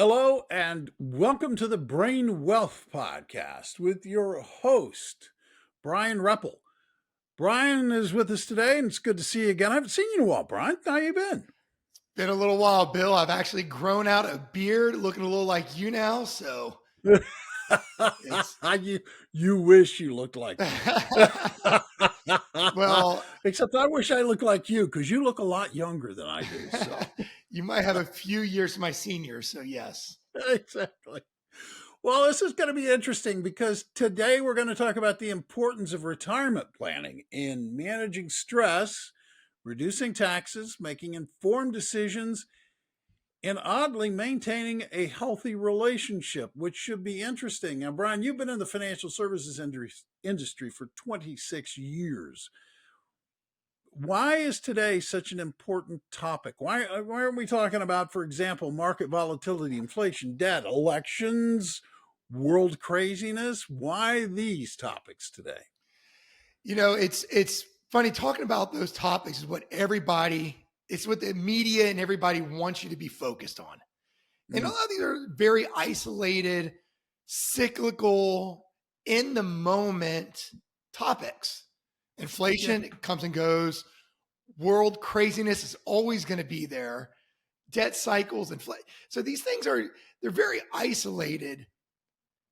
Hello and welcome to the Brain Wealth Podcast with your host, Bryan Repple. Bryan is with us today, and it's good to see you again. I haven't seen you in a while, Bryan. How you been? Been a little while, Bill. I've actually grown out a beard, looking a little like you now. So it's you wish you looked like me. well, Except I wish I looked like you because you look a lot younger than I do. So you might have a few years to my senior. So yes. exactly. Well, this is going to be interesting because today we're going to talk about the importance of retirement planning in managing stress, reducing taxes, making informed decisions, and oddly maintaining a healthy relationship, which should be interesting. Now, Bryan, you've been in the financial services industry for 26 years. Why is today such an important topic? Why aren't we talking about, for example, market volatility, inflation, debt, elections, world craziness? Why these topics today? It's funny talking about those topics is it's what the media and everybody wants you to be focused on. And a lot of these are very isolated, cyclical, in the moment topics. Inflation comes and goes. World craziness is always going to be there. Debt cycles and so these things they're very isolated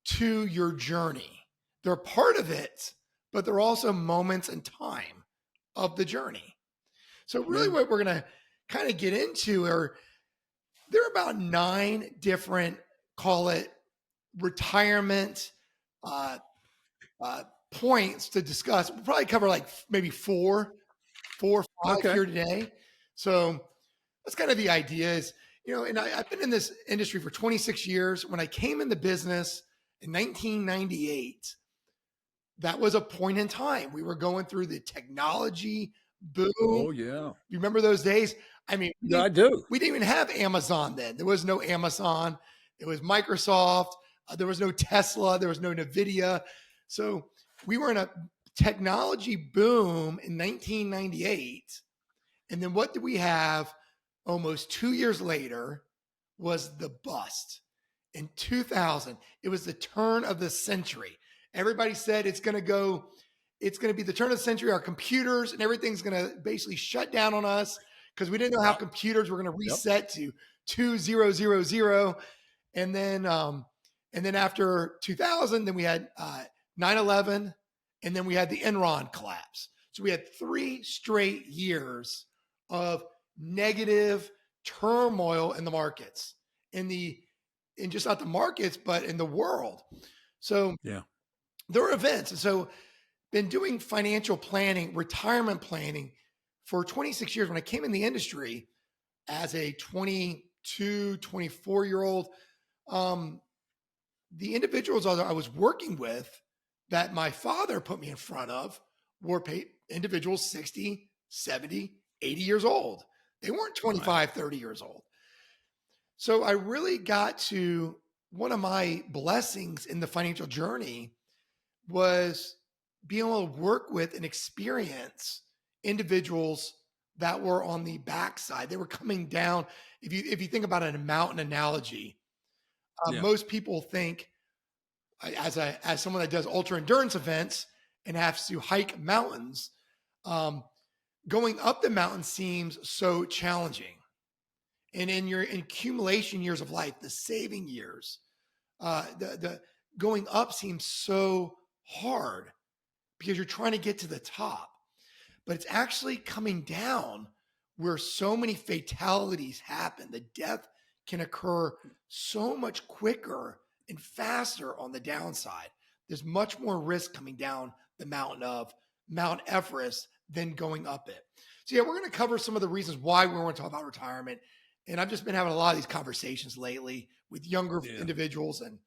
to your journey. They're part of it, but they're also moments in time of the journey. So really what we're going to kind of get into there are about 9 different, call it retirement points to discuss. We'll probably cover like maybe four or five here today. So that's kind of the idea is, and I've been in this industry for 26 years. When I came in the business in 1998, that was a point in time. We were going through the technology boom. Oh, yeah. You remember those days? I mean, Yeah, I do. We didn't even have Amazon then. There was no Amazon. It was Microsoft. There was no Tesla. There was no NVIDIA. So we were in a technology boom in 1998. And then what did we have almost 2 years later was the bust. In 2000, it was the turn of the century. Everybody said it's going to be the turn of the century. Our computers and everything's going to basically shut down on us because we didn't know how computers were going to reset to 2000. And then after 2000, then we had 9/11, and then we had the Enron collapse. So we had 3 straight years of negative turmoil in the markets, in just not the markets, but in the world. So there were events. And so been doing financial planning, retirement planning for 26 years. When I came in the industry as a 22, 24-year-old, the individuals I was working with that my father put me in front of were individuals 60, 70, 80 years old. They weren't 25, 30 years old. So I really got to one of my blessings in the financial journey was being able to work with and experience individuals that were on the backside. They were coming down. If you think about a mountain analogy, most people think as someone that does ultra endurance events and has to hike mountains, going up the mountain seems so challenging. And in your accumulation years of life, the saving years, the going up seems so hard because you're trying to get to the top. But it's actually coming down where so many fatalities happen. The death can occur so much quicker and faster on the downside. There's much more risk coming down the mountain of Mount Everest than going up it. So we're going to cover some of the reasons why we want to talk about retirement. And I've just been having a lot of these conversations lately with younger individuals and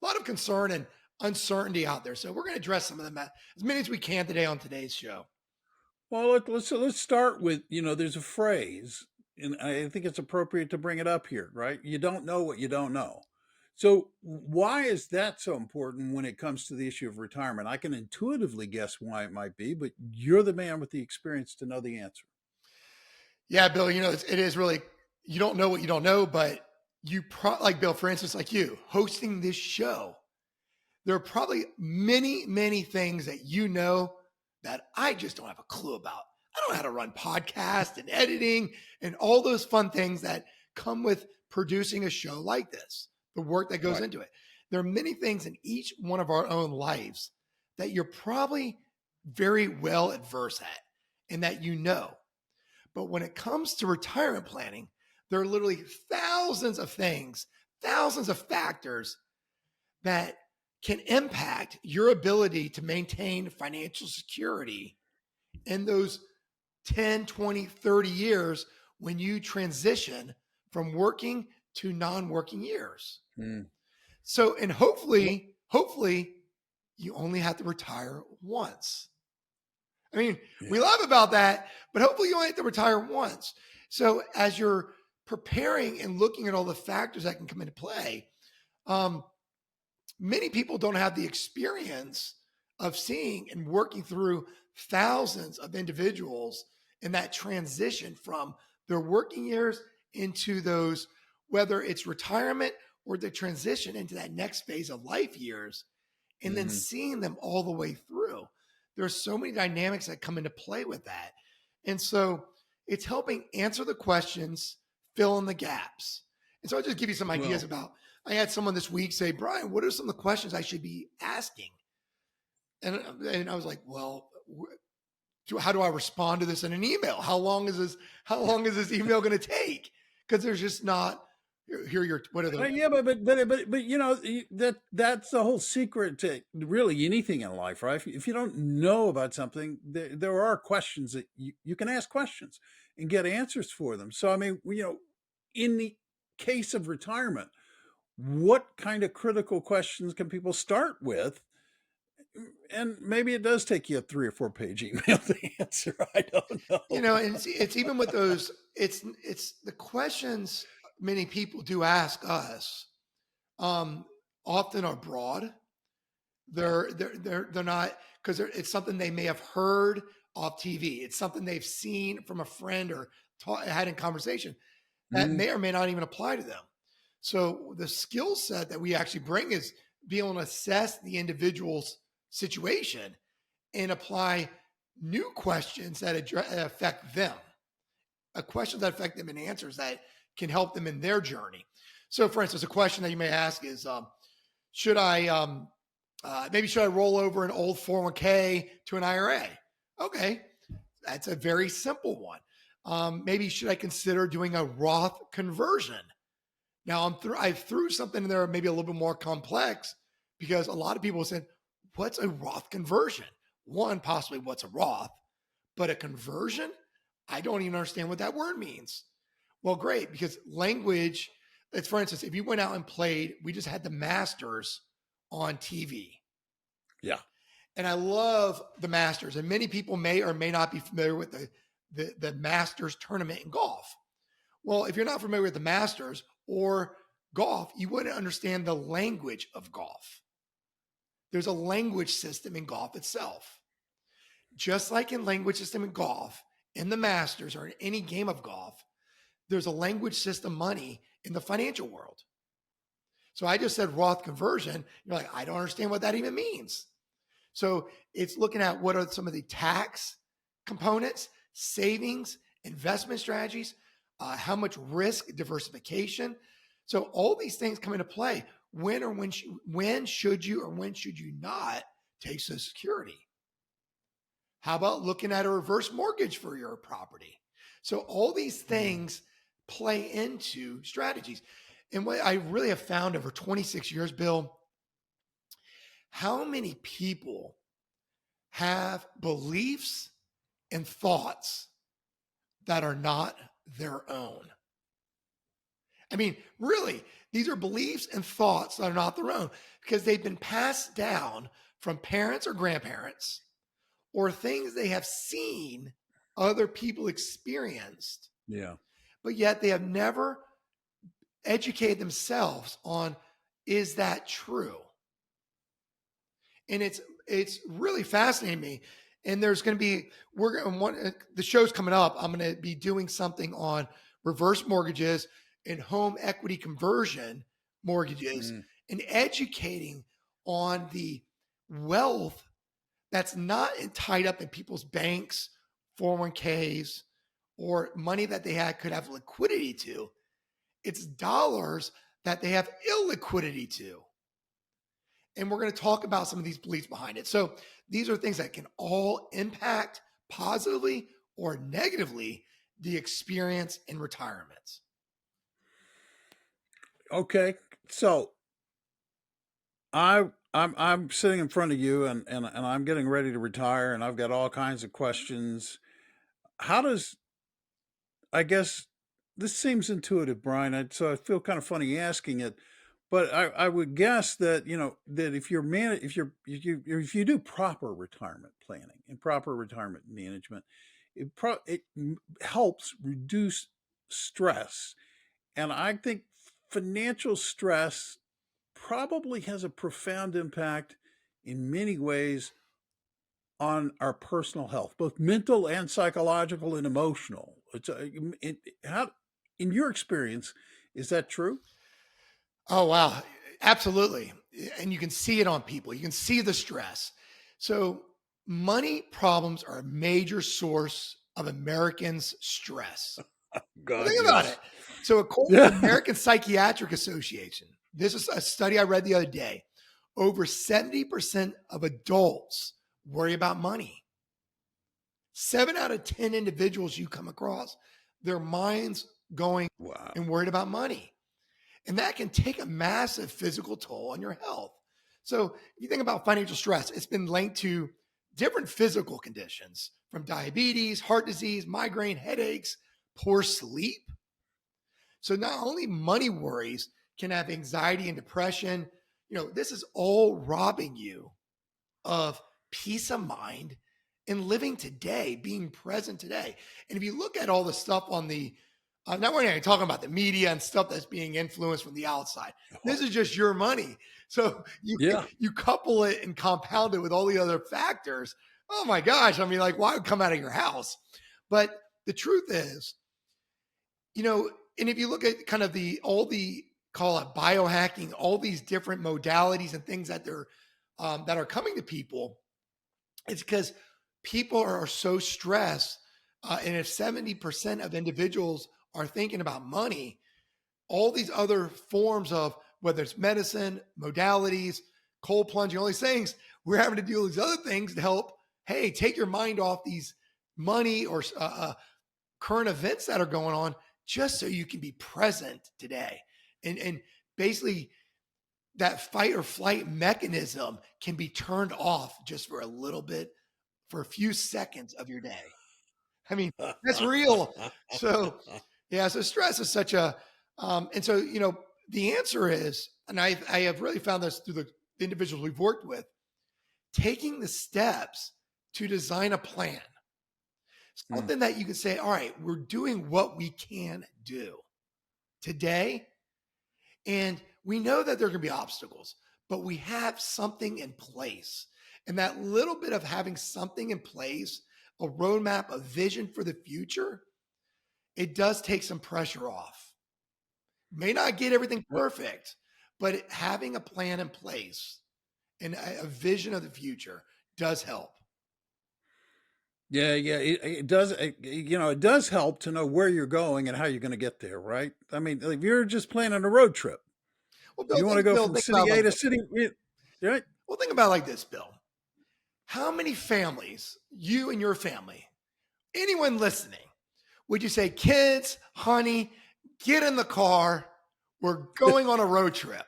a lot of concern and uncertainty out there. So we're going to address some of them as many as we can today on today's show. Well, let's start with, there's a phrase, and I think it's appropriate to bring it up here, right? You don't know what you don't know. So why is that so important when it comes to the issue of retirement? I can intuitively guess why it might be, but you're the man with the experience to know the answer. Yeah, Bill, it is really, you don't know what you don't know, but like Bill, for instance, like you hosting this show, there are probably many, many things that you know that I just don't have a clue about. I don't know how to run podcast and editing and all those fun things that come with producing a show like this, the work that goes Right. into it. There are many things in each one of our own lives that you're probably very well adverse at and that you know. But when it comes to retirement planning, there are literally thousands of things, thousands of factors that can impact your ability to maintain financial security in those 10, 20, 30 years when you transition from working to non-working years. Mm. So, and hopefully you only have to retire once. I mean, we Yeah. laugh about that, but hopefully you only have to retire once. So as you're preparing and looking at all the factors that can come into play, um, many people don't have the experience of seeing and working through thousands of individuals in that transition from their working years into those, whether it's retirement or the transition into that next phase of life years, and then Hmm. seeing them all the way through. There's so many dynamics that come into play with that. And so it's helping answer the questions, fill in the gaps. And so I'll just give you some ideas Well, about. I had someone this week say, Bryan, what are some of the questions I should be asking? And I was like, well, how do I respond to this in an email? How long is this? How long is this email going to take? Because there's just not. Here, are your what are the yeah, but you know that's the whole secret to really anything in life, right? If you don't know about something, there are questions that you can ask questions and get answers for them. So I mean, in the case of retirement, what kind of critical questions can people start with? And maybe it does take you a 3 or 4 page email to answer. I don't know. and it's even with those. It's the questions many people do ask us. Um, often are broad. Yeah. They're not because it's something they may have heard off TV. It's something they've seen from a friend or had in conversation that Mm, may or may not even apply to them. So the skill set that we actually bring is be able to assess the individual's situation and apply new questions that affect them, questions that affect them and answers that can help them in their journey. So, for instance, a question that you may ask is, should I maybe should I roll over an old 401k to an IRA? Okay, that's a very simple one. Maybe should I consider doing a Roth conversion? Now I threw something in there maybe a little bit more complex because a lot of people said, "What's a Roth conversion?" One, possibly what's a Roth, but a conversion, I don't even understand what that word means. Well, great, because language, it's for instance, if you went out and played, we just had the Masters on TV. yeah. And I love the Masters. And many people may or may not be familiar with the Masters tournament in golf. Well, if you're not familiar with the Masters or golf, you wouldn't understand the language of golf. There's a language system in golf itself. Just like in language system in golf, in the Masters or in any game of golf, there's a language system money in the financial world. So I just said Roth conversion. You're like, I don't understand what that even means. So it's looking at what are some of the tax components, savings, investment strategies, how much risk diversification. So all these things come into play. When should you or when should you not take Social Security? How about looking at a reverse mortgage for your property? So all these Mm. things play into strategies. And what I really have found over 26 years, Bill, how many people have beliefs and thoughts that are not their own? I mean, really, these are beliefs and thoughts that are not their own because they've been passed down from parents or grandparents or things they have seen other people experienced, Yeah. but yet they have never educated themselves on, is that true? And it's really fascinating me. And there's going to be the show's coming up. I'm going to be doing something on reverse mortgages, and home equity conversion mortgages Mm. and educating on the wealth that's not tied up in people's banks, 401ks, or money that they could have liquidity to. It's dollars that they have illiquidity to. And we're going to talk about some of these beliefs behind it. So these are things that can all impact positively or negatively the experience in retirement. Okay. So I'm sitting in front of you, and I'm getting ready to retire, and I've got all kinds of questions. How does I guess this seems intuitive, Brian. So I feel kind of funny asking it, but I would guess that that if you're man if you do proper retirement planning and proper retirement management, it helps reduce stress, and I think financial stress probably has a profound impact in many ways on our personal health, both mental and psychological and emotional. How, in your experience, is that true? Oh, wow. Absolutely. And you can see it on people. You can see the stress. So, money problems are a major source of Americans' stress. Well, God, think about it. yes. So, according to the Yeah. American Psychiatric Association, this is a study I read the other day. Over 70% of adults worry about money. 7 out of 10 individuals you come across, their minds going Wow. and worried about money. And that can take a massive physical toll on your health. So, if you think about financial stress, it's been linked to different physical conditions from diabetes, heart disease, migraine, headaches, poor sleep. So, not only money worries can have anxiety and depression, this is all robbing you of peace of mind and living today, being present today. And if you look at all the stuff on the, now we're not even talking about the media and stuff that's being influenced from the outside. This is just your money. So Yeah. you couple it and compound it with all the other factors. Oh my gosh. I mean, like, why would come out of your house? But the truth is, and if you look at kind of all the call it biohacking, all these different modalities and things that are coming to people, it's because people are so stressed. And if 70% of individuals are thinking about money, all these other forms of whether it's medicine, modalities, cold plunging, all these things, we're having to deal with these other things to help, hey, take your mind off these money or current events that are going on just so you can be present today. And basically, that fight or flight mechanism can be turned off just for a little bit, for a few seconds of your day. I mean, that's real. So, yeah, so stress is such a, and so, the answer is, and I have really found this through the individuals we've worked with, taking the steps to design a plan, Mm. something that you can say, all right, we're doing what we can do today. And we know that there are going to be obstacles, but we have something in place. And that little bit of having something in place, a roadmap, a vision for the future, it does take some pressure off. May not get everything perfect, but having a plan in place and a vision of the future does help. Yeah, yeah, it does. It does help to know where you're going and how you're going to get there, right? I mean, if you're just planning a road trip, Well, you want to go Bill, from think about city it A like to this. city, right? Well, think about it like this, Bill. How many families, you and your family, anyone listening, would you say, kids, honey, get in the car. We're going on a road trip.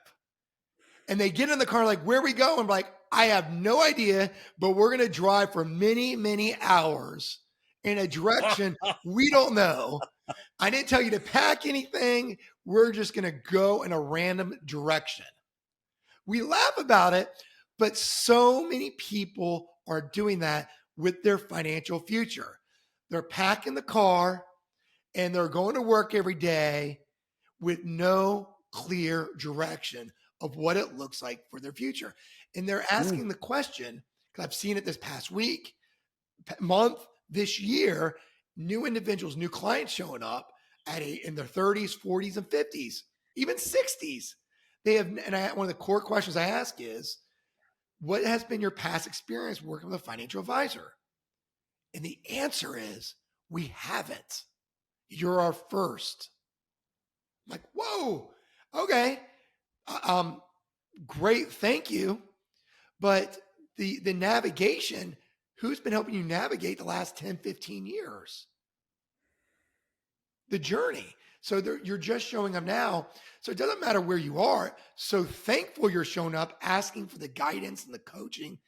And they get in the car, like, where we go? And like, I have no idea, but we're going to drive for many, many hours in a direction we don't know. I didn't tell you to pack anything. We're just going to go in a random direction. We laugh about it, but so many people are doing that with their financial future. They're packing the car and they're going to work every day with no clear direction of what it looks like for their future. And they're Mm. asking the question, because I've seen it this past week, month, this year, new individuals, new clients showing up, in their 30s, 40s, and 50s, even 60s. They have, and one of the core questions I ask is, what has been your past experience working with a financial advisor? And the answer is, we haven't. You're our first. I'm like, whoa, okay. Uh, Um, Great, thank you. But the navigation, who's been helping you navigate the last 10, 15 years? The journey. So you're just showing up now. So it doesn't matter where you are. So thankful you're showing up, asking for the guidance and the coaching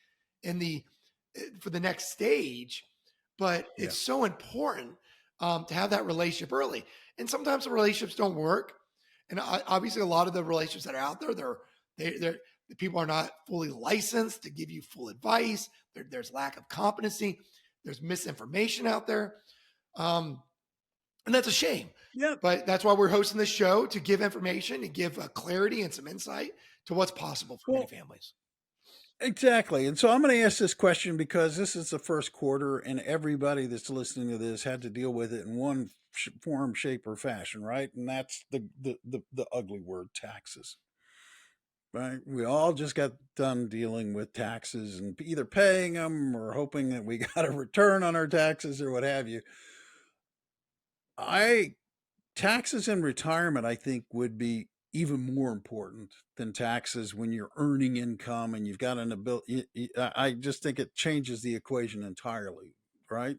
and the for the next stage. But Yeah. it's so important to have that relationship early. And sometimes the relationships don't work. And obviously, a lot of the relationships that are out there, they're the people are not fully licensed to give you full advice. There's lack of competency. There's misinformation out there. And that's a shame. Yeah. But that's why we're hosting this show, to give information and give clarity and some insight to what's possible for many Well, families. exactly. And so I'm going to ask this question because this is the first quarter, and everybody that's listening to this had to deal with it in one form, shape, or fashion, right? And that's the ugly word, taxes. Right? We all just got done dealing with taxes and either paying them or hoping that we got a return on our taxes or what have you. I Taxes in retirement, I think, would be even more important than taxes when you're earning income and you've got an ability. I just think it changes the equation entirely, right?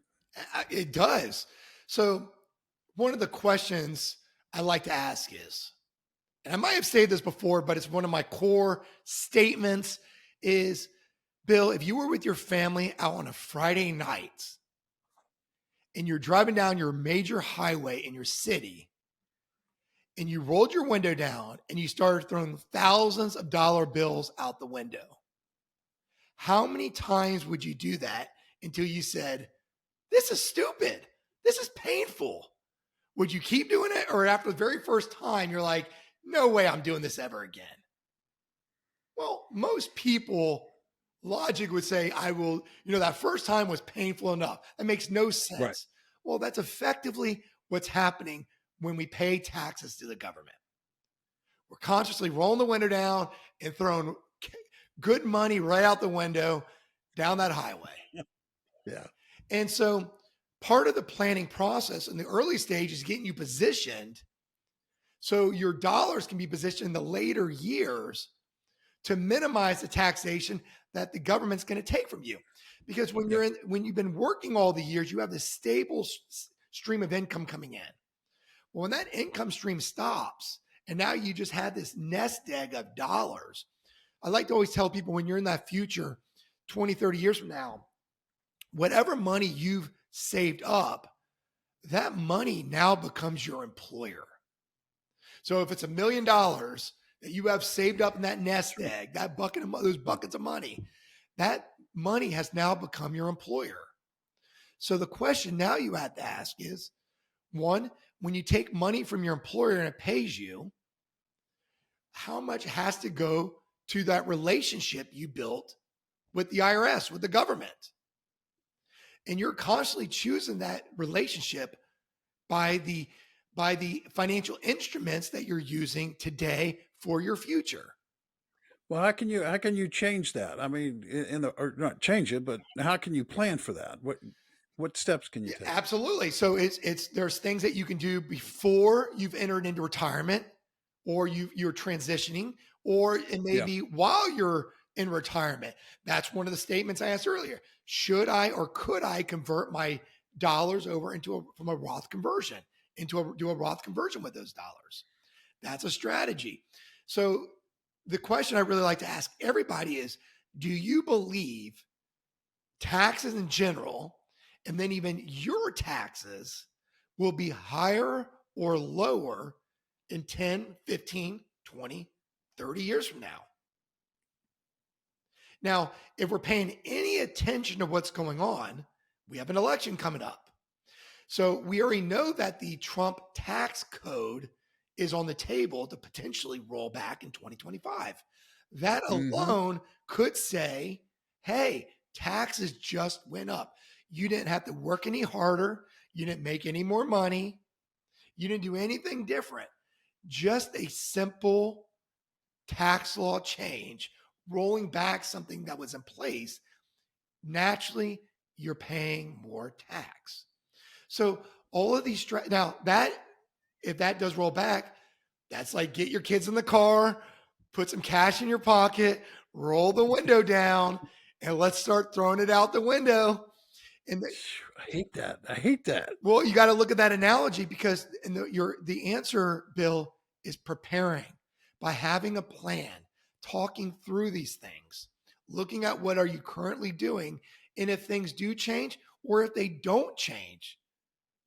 It does. So, one of the questions I like to ask is, and I might have said this before, but it's one of my core statements is, Bill, if you were with your family out on a Friday night and you're driving down your major highway in your city and you rolled your window down and you started throwing thousands of dollar bills out the window, how many times would you do that until you said, this is stupid? This is painful. Would you keep doing it? Or after the very first time, you're like, no way I'm doing this ever again? Well, most people, logic would say, I will, that first time was painful enough. That makes no Right. sense. Well, that's effectively what's happening when we pay taxes to the government. We're consciously rolling the window down and throwing good money right out the window down that highway. Yeah. And so part of the planning process in the early stage is getting you positioned so your dollars can be positioned in the later years to minimize the taxation that the government's going to take from you. Because when Yeah. when you've been working all the years, you have this stable stream of income coming in. Well, when that income stream stops and now you just had this nest egg of dollars, I like to always tell people, when you're in that future 20, 30 years from now, whatever money you've saved up, that money now becomes your employer. So if it's $1 million that you have saved up in that nest egg, that bucket of those buckets of money, that money has now become your employer. So the question now you have to ask is, one, when you take money from your employer and it pays you, how much has to go to that relationship you built with the IRS, with the government? And you're constantly choosing that relationship by the financial instruments that you're using today for your future. Well, how can you change that? I mean, in the or not change it, but how can you plan for that? What steps can you Yeah, take? absolutely. So it's there's things that you can do before you've entered into retirement, or you're transitioning, or and Yeah. maybe while you're in retirement. That's one of the statements I asked earlier. Should I or could I convert my dollars over from a Roth conversion do a Roth conversion with those dollars? That's a strategy. So the question I really like to ask everybody is, do you believe taxes in general, and then even your taxes, will be higher or lower in 10, 15, 20, 30 years from now? Now, if we're paying any attention to what's going on, we have an election coming up. So we already know that the Trump tax code is on the table to potentially roll back in 2025. That Mm-hmm. alone could say, hey, taxes just went up. You didn't have to work any harder. You didn't make any more money. You didn't do anything different. Just a simple tax law change, rolling back something that was in place. Naturally, you're paying more tax. So all of these now that if that does roll back, that's like get your kids in the car, put some cash in your pocket, roll the window down, and let's start throwing it out the window. And I hate that. I hate that. well, you got to look at that analogy because the answer, Bill, is preparing by having a plan, talking through these things, looking at what are you currently doing, and if things do change or if they don't change,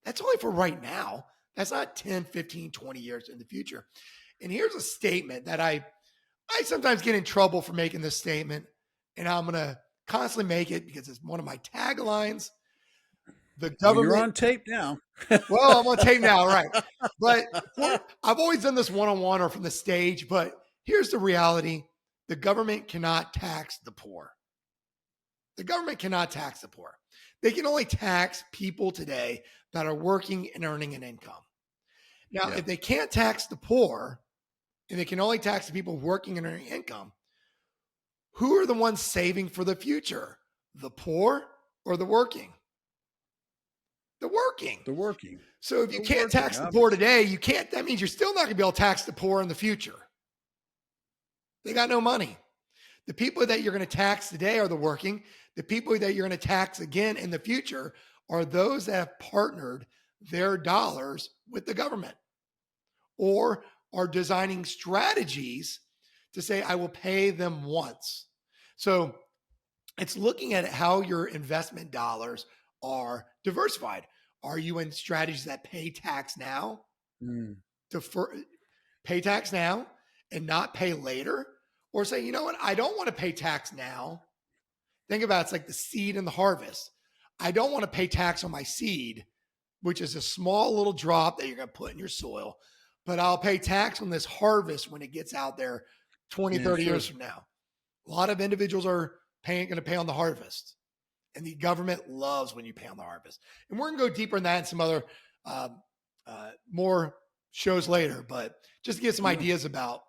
that's only for right now. That's not 10, 15, 20 years in the future. And here's a statement that I sometimes get in trouble for making this statement, and I'm going to constantly make it because it's one of my taglines. The Well, you're government on tape now. well, I'm on tape now, right? But I've always done this one-on-one or from the stage. But here's the reality: the government cannot tax the poor. The government cannot tax the poor. They can only tax people today that are working and earning an income. Now, Yeah. if they can't tax the poor, and they can only tax the people working and earning income, who are the ones saving for the future? The poor or the working? The working. The working. So if The you can't working, tax the poor obviously. today, you can't, that means you're still not going to be able to tax the poor in the future. They got no money. The people that you're going to tax today are the working. The people that you're going to tax again in the future are those that have partnered their dollars with the government or are designing strategies to say, I will pay them once. So it's looking at how your investment dollars are diversified. Are you in strategies that pay tax now, Mm. defer, pay tax now and not pay later? Or say, you know what, I don't want to pay tax now. Think about it, it's like the seed and the harvest. I don't want to pay tax on my seed, which is a small little drop that you're going to put in your soil, but I'll pay tax on this harvest when it gets out there 20, Yeah, 30 sure. years from now. A lot of individuals are going to pay on the harvest. And the government loves when you pay on the harvest. And we're going to go deeper in that and some other more shows later, but just to get some Yeah. ideas about.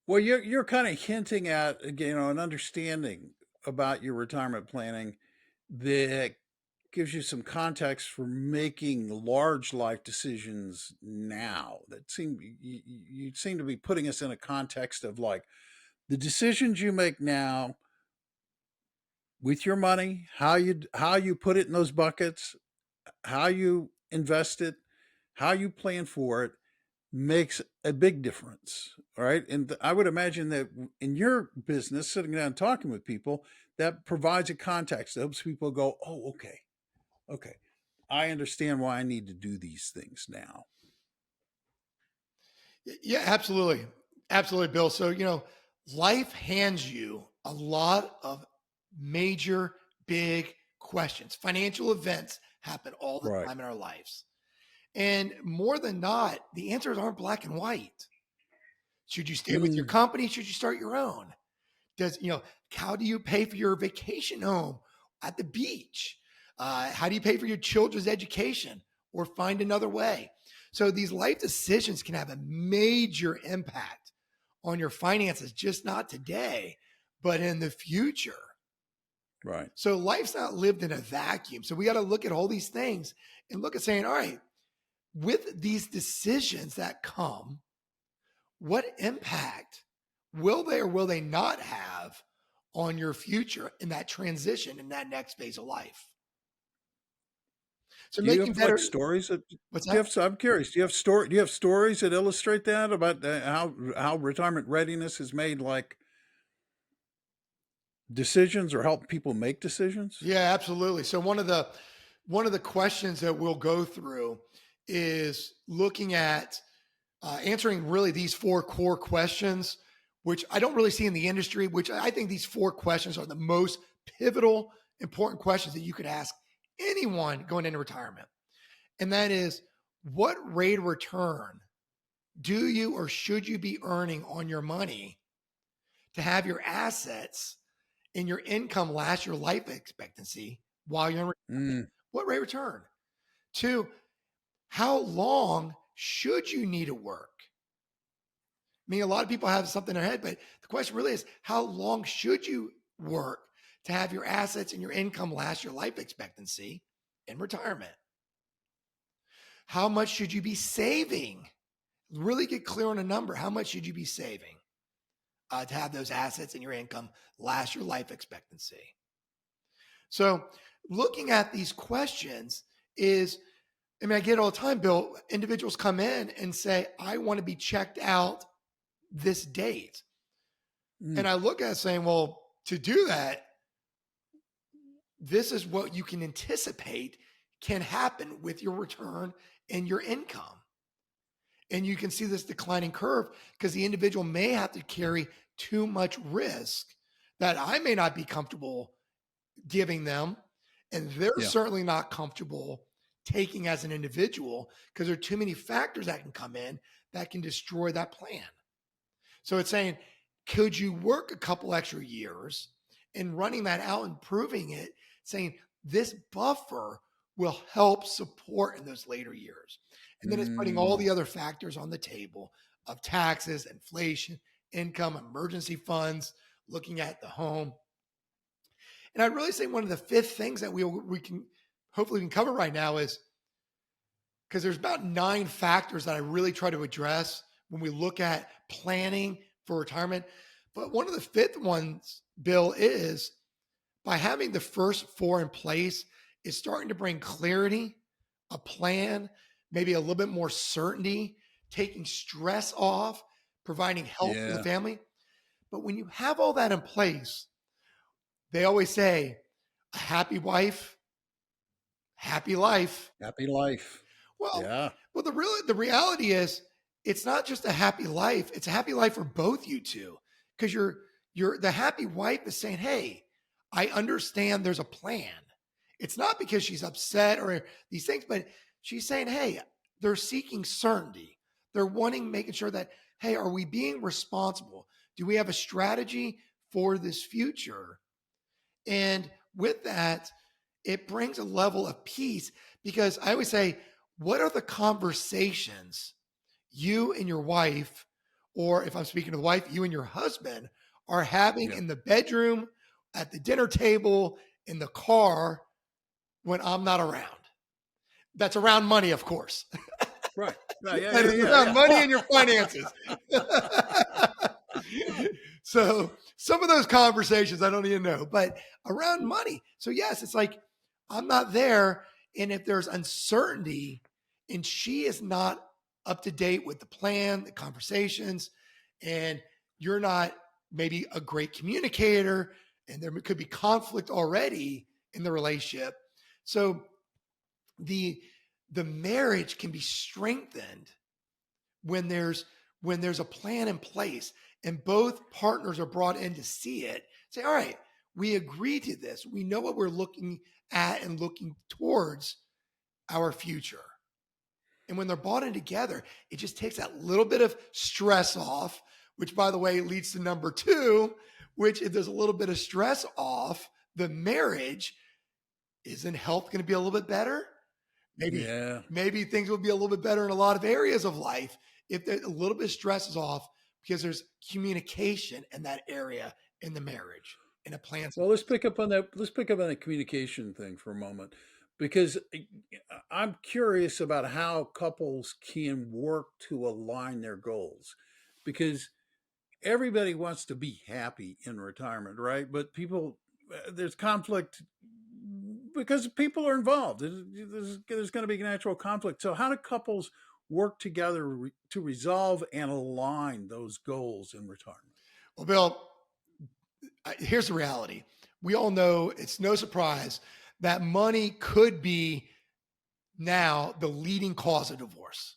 Well, you're kind of hinting at an understanding about your retirement planning that gives you some context for making large life decisions now. That seem you seem to be putting us in a context of like the decisions you make now with your money, how you put it in those buckets, how you invest it, how you plan for it makes a big difference. All right. And I would imagine that in your business, sitting down and talking with people, that provides a context that helps people go, oh, okay, okay. I understand why I need to do these things now. Yeah, absolutely. Absolutely, Bill. So, life hands you a lot of major, big questions. Financial events happen all the Right. time in our lives. And more than not, the answers aren't black and white. Should you stay with your Mm, company? Should you start your own? How do you pay for your vacation home at the beach? How do you pay for your children's education or find another way? So these life decisions can have a major impact on your finances, just not today, but in the future. right. So life's not lived in a vacuum. So we got to look at all these things and look at saying, all right, with these decisions that come, what impact will they or will they not have on your future in that transition in that next phase of life? So Do you making have like better, stories that what's do you that? have? I'm curious. Do you have stories that illustrate that about how retirement readiness has made like decisions or help people make decisions? Yeah, absolutely. So one of the questions that we'll go through is looking at answering really these four core questions, which I don't really see in the industry, which I think these four questions are the most pivotal, important questions that you could ask anyone going into retirement. And that is, what rate of return do you or should you be earning on your money to have your assets and your income last your life expectancy while you're in retirement? Mm, What rate of return? Two, how long should you need to work? I mean, a lot of people have something in their head, but the question really is, how long should you work to have your assets and your income last your life expectancy in retirement? How much should you be saving? Really get clear on a number. How much should you be saving to have those assets and your income last your life expectancy? So looking at these questions is, I mean, I get it all the time, Bill. Individuals come in and say, I want to be checked out this date. And Mm. I look at it saying, well, to do that, this is what you can anticipate can happen with your return and your income. And you can see this declining curve because the individual may have to carry too much risk that I may not be comfortable giving them. And they're Yeah. certainly not comfortable taking as an individual because there are too many factors that can come in that can destroy that plan. So it's saying, could you work a couple extra years and running that out and proving it, saying this buffer will help support in those later years. And then it's putting all Mm. the other factors on the table of taxes, inflation, income, emergency funds, looking at the home. And I'd really say one of the fifth things that we can hopefully we can cover right now is because there's about 9 factors that I really try to address when we look at planning for retirement. But one of the fifth ones, Bill, is by having the first 4 in place, is starting to bring clarity, a plan, maybe a little bit more certainty, taking stress off, providing help for the Yeah. family. But when you have all that in place, they always say, a happy wife, happy life. Happy life. Well, Yeah. the reality is it's not just a happy life, it's a happy life for both you two. Because you're the happy wife is saying, hey, I understand there's a plan. It's not because she's upset or these things, but she's saying, hey, they're seeking certainty. They're wanting making sure that, hey, are we being responsible? Do we have a strategy for this future? And with that, it brings a level of peace because I always say, what are the conversations you and your wife, or if I'm speaking to the wife, you and your husband are having Yeah. in the bedroom, at the dinner table, in the car when I'm not around? That's around money, of course. Right. Right. Yeah. That Yeah. is Yeah. around Yeah. money Well, and your finances. So some of those conversations I don't even know, but around money. So yes, it's like I'm not there. And if there's uncertainty and she is not up to date with the plan, the conversations, and you're not maybe a great communicator, and there could be conflict already in the relationship. So the the marriage can be strengthened when there's a plan in place and both partners are brought in to see it. Say, all right, we agree to this, we know what we're looking at and looking towards our future. And when they're brought in together, it just takes that little bit of stress off, which by the way leads to number 2, which if there's a little bit of stress off the marriage, isn't health going to be a little bit better? maybe yeah. maybe things will be a little bit better in a lot of areas of life if a little bit of stress is off because there's communication in that area in the marriage and a plan. Well, let's pick up on that. Let's pick up on the communication thing for a moment, because I'm curious about how couples can work to align their goals, because everybody wants to be happy in retirement, right? But people, there's conflict because people are involved. There's going to be natural conflict. So, how do couples work together to resolve and align those goals in retirement? Well, Bill, here's the reality. We all know it's no surprise that money could be now the leading cause of divorce.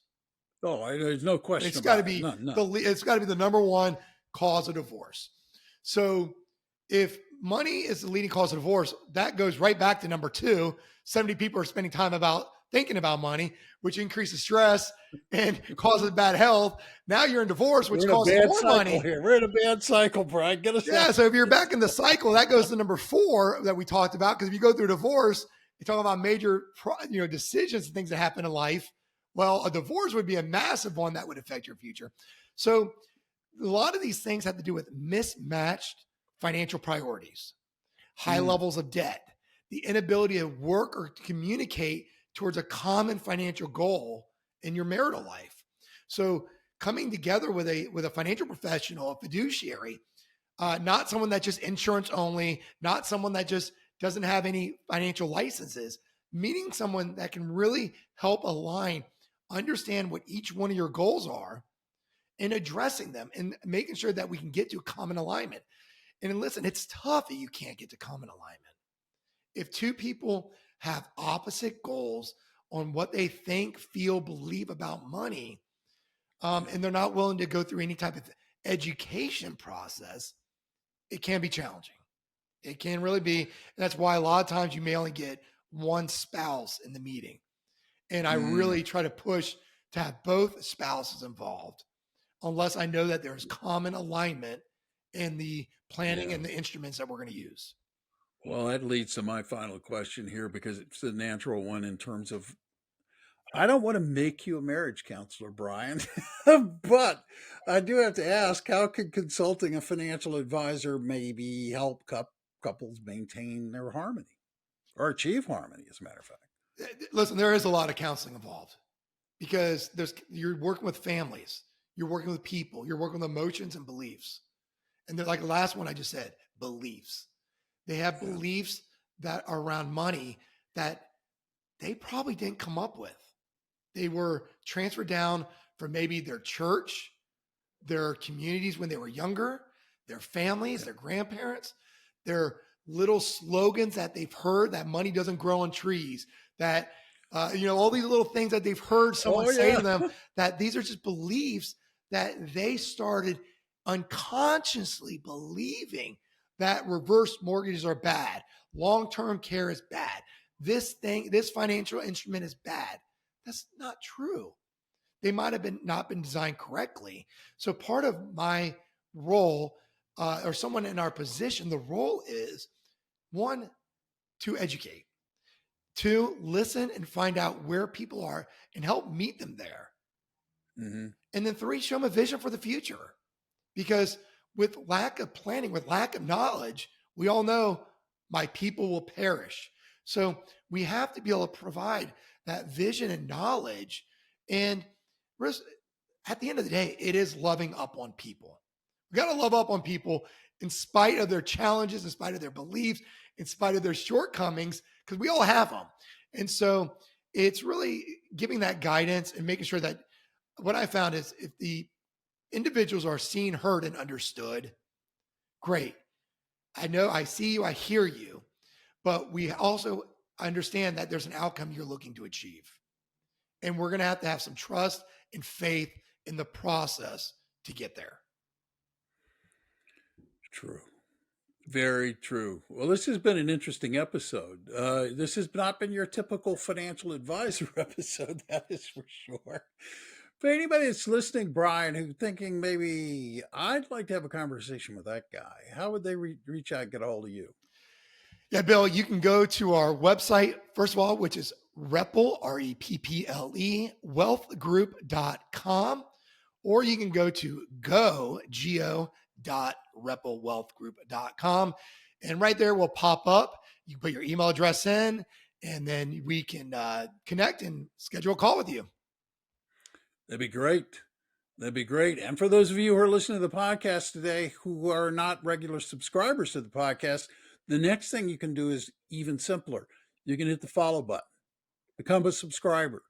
Oh, there's no question It's got to about it. be None, none. it's got to be the number one cause of divorce. So if money is the leading cause of divorce, that goes right back to number 2. 70 people are spending time about thinking about money, which increases stress and causes bad health. Now you're in divorce, which We're in a causes bad more cycle money. here. We're in a bad cycle, Brian. Get us Yeah. out. So if you're back in the cycle, that goes to number 4 that we talked about. Because if you go through divorce, you talk about major, decisions and things that happen in life. Well, a divorce would be a massive one that would affect your future. So, a lot of these things have to do with mismatched financial priorities, high Mm, levels of debt, the inability to work or to communicate towards a common financial goal in your marital life. So, coming together with a financial professional, a fiduciary, not someone that just insurance only, not someone that just doesn't have any financial licenses, meeting someone that can really help align, understand what each one of your goals are and addressing them and making sure that we can get to common alignment. And listen, it's tough that you can't get to common alignment. If two people have opposite goals on what they think, feel, believe about money, yeah. and they're not willing to go through any type of education process, it can be challenging. It can really be. And that's why a lot of times you may only get one spouse in the meeting. And I Mm, really try to push to have both spouses involved, unless I know that there's common alignment in the planning yeah. and the instruments that we're going to use. Well, that leads to my final question here because it's the natural one in terms of I don't want to make you a marriage counselor, Bryan, but I do have to ask how can consulting a financial advisor maybe help couples maintain their harmony or achieve harmony, as a matter of fact? Listen, there is a lot of counseling involved because you're working with families, you're working with people, you're working with emotions and beliefs. And they're like the last one I just said, beliefs. They have Yeah. beliefs that are around money that they probably didn't come up with. They were transferred down from maybe their church, their communities when they were younger, their families, Yeah. their grandparents, their little slogans that they've heard that money doesn't grow on trees, that, all these little things that they've heard someone Oh, say yeah. to them, that these are just beliefs that they started unconsciously believing that reverse mortgages are bad, long term care is bad, this financial instrument is bad. That's not true. They might have been not been designed correctly. So part of my role, or someone in our position, the role is one, to educate, two, listen and find out where people are and help meet them there, Hmm. and then three, show them a vision for the future. Because with lack of planning, with lack of knowledge, we all know my people will perish. So we have to be able to provide that vision and knowledge. And at the end of the day, it is loving up on people. We got to love up on people in spite of their challenges, in spite of their beliefs, in spite of their shortcomings, because we all have them. And so it's really giving that guidance and making sure that what I found is if the individuals are seen, heard, and understood, great. I know, I see you, I hear you, but we also understand that there's an outcome you're looking to achieve. And we're going to have some trust and faith in the process to get there. True. Very true. Well, this has been an interesting episode. This has not been your typical financial advisor episode, that is for sure. For anybody that's listening, Bryan, who's thinking maybe I'd like to have a conversation with that guy, how would they reach out and get a hold of you? Yeah, Bill, you can go to our website, first of all, which is Repple, Repple, wealthgroup.com, or you can go to go.repple.wealthgroup.com. And right there will pop up. You can put your email address in, and then we can connect and schedule a call with you. That'd be great. That'd be great. And for those of you who are listening to the podcast today who are not regular subscribers to the podcast, the next thing you can do is even simpler. You can hit the follow button, become a subscriber.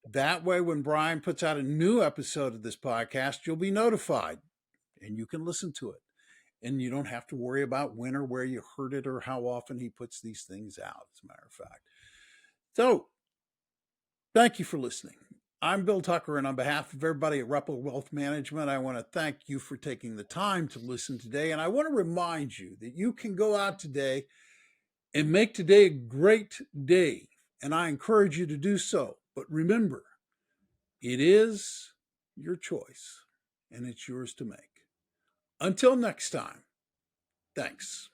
That way, when Bryan puts out a new episode of this podcast, you'll be notified and you can listen to it. And you don't have to worry about when or where you heard it or how often he puts these things out, as a matter of fact. So, thank you for listening. I'm Bill Tucker, and on behalf of everybody at Repple Wealth Management, I want to thank you for taking the time to listen today. And I want to remind you that you can go out today and make today a great day. And I encourage you to do so. But remember, it is your choice, and it's yours to make. Until next time, thanks.